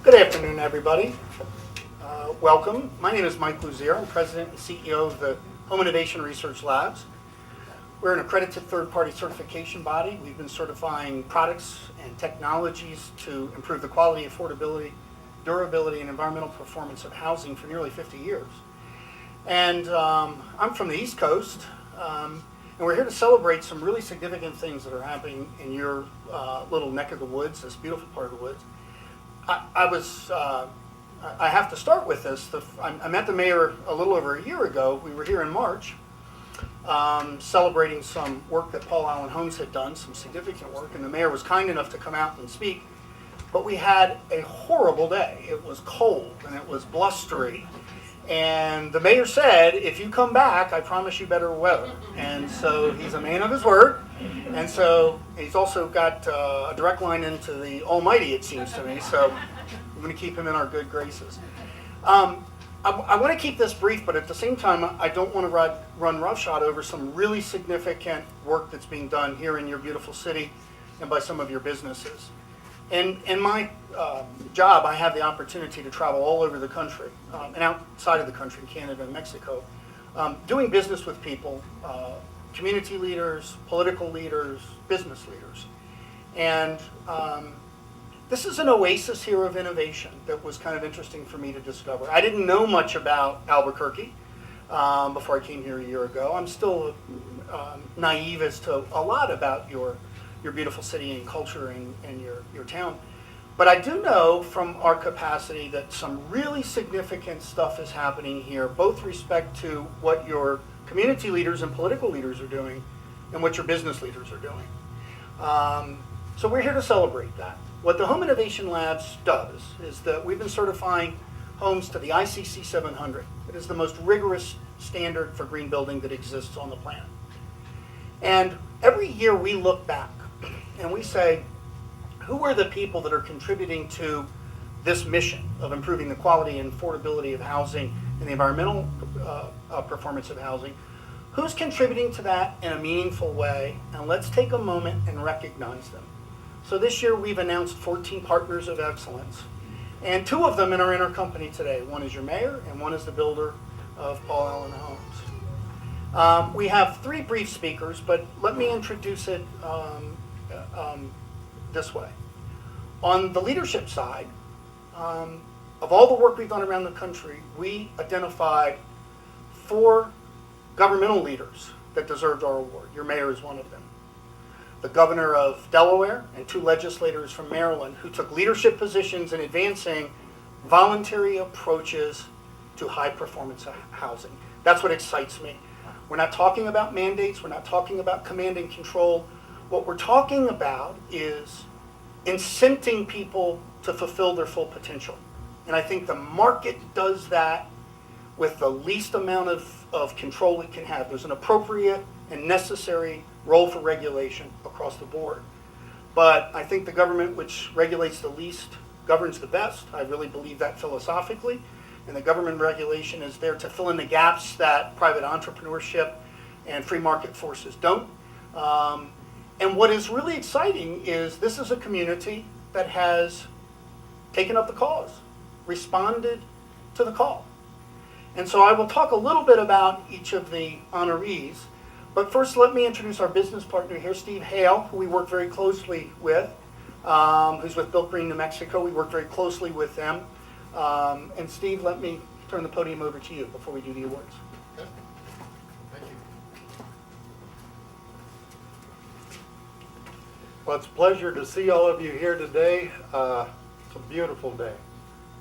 Good afternoon, everybody. Welcome. My name is Mike Luzier. I'm President and CEO of the Home Innovation Research Labs. We're an accredited third-party certification body. We've been certifying products and technologies to improve the quality, affordability, durability, and environmental performance of housing for nearly 50 years. And I'm from the East Coast, and we're here to celebrate some really significant things that are happening in your little neck of the woods, this beautiful part of the woods. I have to start with this. I met the mayor a little over a year ago. We were here in March celebrating some work that Paul Allen Homes had done, some significant work, and the mayor was kind enough to come out and speak. But we had a horrible day. It was cold and it was blustery. And the mayor said, if you come back, I promise you better weather. And so he's a man of his word. And so he's also got a direct line into the Almighty, it seems to me. So I'm going to keep him in our good graces. I want to keep this brief, but at the same time, I don't want to run roughshod over some really significant work that's being done here in your beautiful city and by some of your businesses. And in my job, I have the opportunity to travel all over the country and outside of the country, Canada and Mexico, doing business with people, community leaders, political leaders, business leaders. And this is an oasis here of innovation that was kind of interesting for me to discover. I didn't know much about Albuquerque before I came here a year ago. I'm still naive as to a lot about your beautiful city and culture and your town. But I do know from our capacity that some really significant stuff is happening here, both respect to what your community leaders and political leaders are doing and what your business leaders are doing. So we're here to celebrate that. What the Home Innovation Labs does is that we've been certifying homes to the ICC 700. It is the most rigorous standard for green building that exists on the planet. And every year we look back and we say, who are the people that are contributing to this mission of improving the quality and affordability of housing and the environmental performance of housing? Who's contributing to that in a meaningful way? And let's take a moment and recognize them. So this year we've announced 14 partners of excellence, and 2 of them are in our company today. One is your mayor, and one is the builder of Paul Allen Homes. We have 3 brief speakers, but let me introduce it this way. On the leadership side, of all the work we've done around the country, we identified 4 governmental leaders that deserved our award. Your mayor is one of them. The governor of Delaware and 2 legislators from Maryland who took leadership positions in advancing voluntary approaches to high performance housing. That's what excites me. We're not talking about mandates. We're not talking about command and control. What we're talking about is incenting people to fulfill their full potential. And I think the market does that with the least amount of control it can have. There's an appropriate and necessary role for regulation across the board. But I think the government which regulates the least governs the best. I really believe that philosophically. And the government regulation is there to fill in the gaps that private entrepreneurship and free market forces don't. And what is really exciting is this is a community that has taken up the cause, responded to the call. And so I will talk a little bit about each of the honorees. But first, let me introduce our business partner here, Steve Hale, who we work very closely with, who's with Built Green, New Mexico. We work very closely with them. And Steve, let me turn the podium over to you before we do the awards. Okay. Thank you. Well, it's a pleasure to see all of you here today. It's a beautiful day.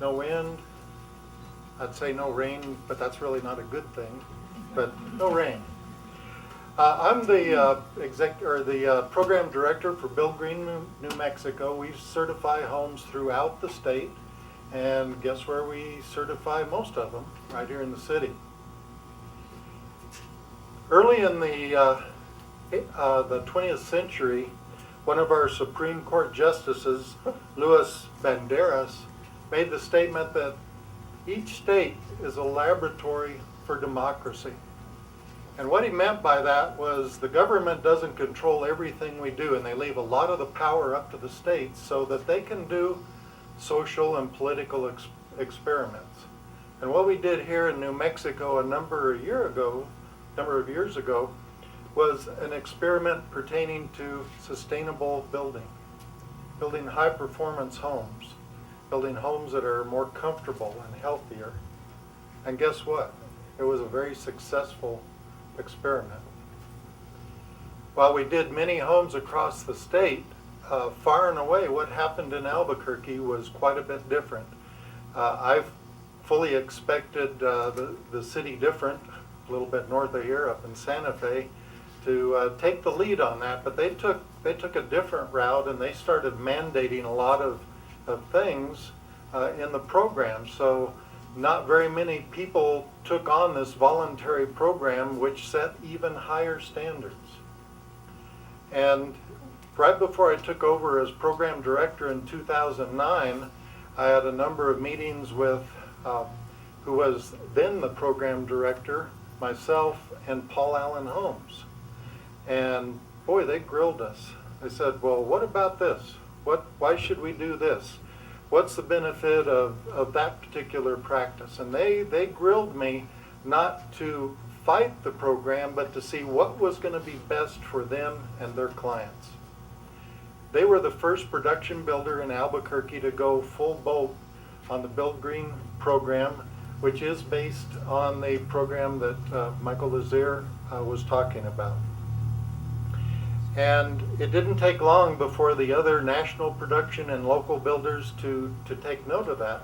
No wind. I'd say no rain, but that's really not a good thing. But no rain. I'm the program director for Built Green, New Mexico. We certify homes throughout the state, and guess where we certify most of them? Right here in the city. Early in the 20th century, one of our Supreme Court justices, Luis Banderas, made the statement that each state is a laboratory for democracy. And what he meant by that was the government doesn't control everything we do, and they leave a lot of the power up to the states so that they can do social and political experiments. And what we did here in New Mexico a number of years ago, was an experiment pertaining to sustainable building high performance homes, building homes that are more comfortable and healthier. And guess what? It was a very successful experiment. While we did many homes across the state, far and away what happened in Albuquerque was quite a bit different. I've fully expected the city different, a little bit north of here up in Santa Fe, to take the lead on that, but they took a different route, and they started mandating a lot of things in the program. So not very many people took on this voluntary program, which set even higher standards. And right before I took over as program director in 2009, I had a number of meetings with who was then the program director, myself, and Paul Allen Holmes. And boy, they grilled us. They said, well, what about this? Why should we do this? What's the benefit of that particular practice? And they grilled me not to fight the program, but to see what was going to be best for them and their clients. They were the first production builder in Albuquerque to go full boat on the Build Green program, which is based on the program that Michael Lazier was talking about. And it didn't take long before the other national production and local builders to take note of that.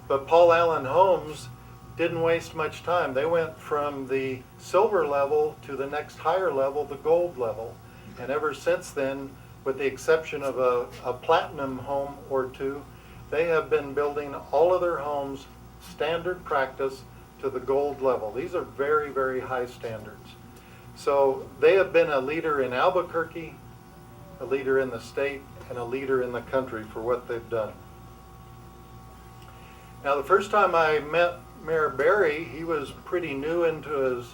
But Paul Allen Homes didn't waste much time. They went from the silver level to the next higher level, the gold level. And ever since then, with the exception of a platinum home or two, they have been building all of their homes standard practice to the gold level. These are very, very high standards. So they have been a leader in Albuquerque, a leader in the state, and a leader in the country for what they've done. Now, the first time I met Mayor Berry, he was pretty new into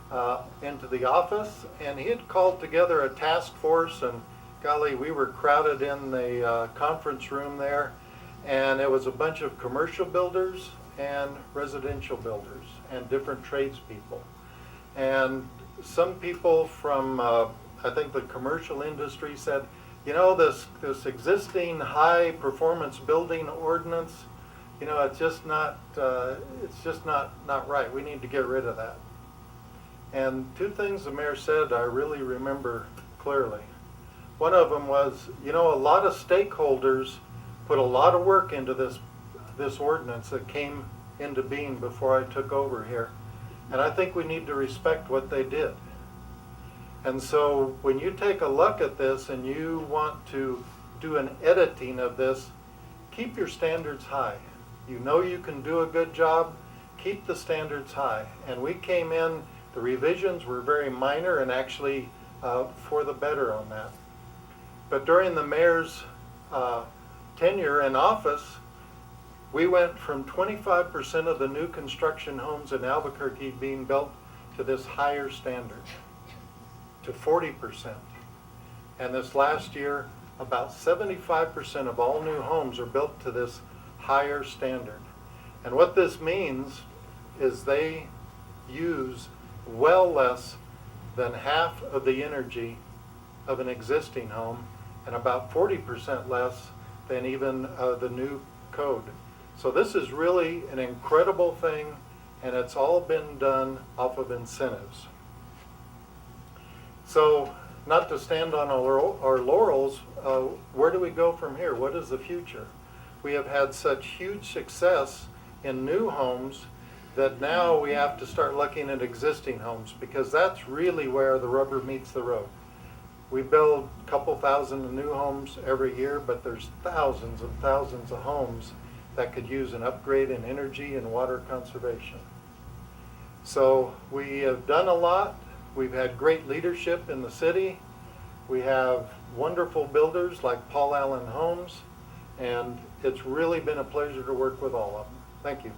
the office, and he had called together a task force, and golly, we were crowded in the conference room there, and it was a bunch of commercial builders and residential builders and different tradespeople. And some people from, I think the commercial industry said, you know, this existing high performance building ordinance, you know, it's just not right. We need to get rid of that. And two things the mayor said I really remember clearly. One of them was, you know, a lot of stakeholders put a lot of work into this ordinance that came into being before I took over here. And I think we need to respect what they did. And so when you take a look at this and you want to do an editing of this, keep your standards high. You know you can do a good job, keep the standards high. And we came in, the revisions were very minor and actually for the better on that. But during the mayor's tenure in office, we went from 25% of the new construction homes in Albuquerque being built to this higher standard, to 40%. And this last year, about 75% of all new homes are built to this higher standard. And what this means is they use well less than half of the energy of an existing home and about 40% less than even the new code. So this is really an incredible thing, and it's all been done off of incentives. So not to stand on our laurels, where do we go from here? What is the future? We have had such huge success in new homes that now we have to start looking at existing homes, because that's really where the rubber meets the road. We build a couple thousand new homes every year, but there's thousands and thousands of homes that could use an upgrade in energy and water conservation. So we have done a lot. We've had great leadership in the city. We have wonderful builders like Paul Allen Homes, and it's really been a pleasure to work with all of them. Thank you.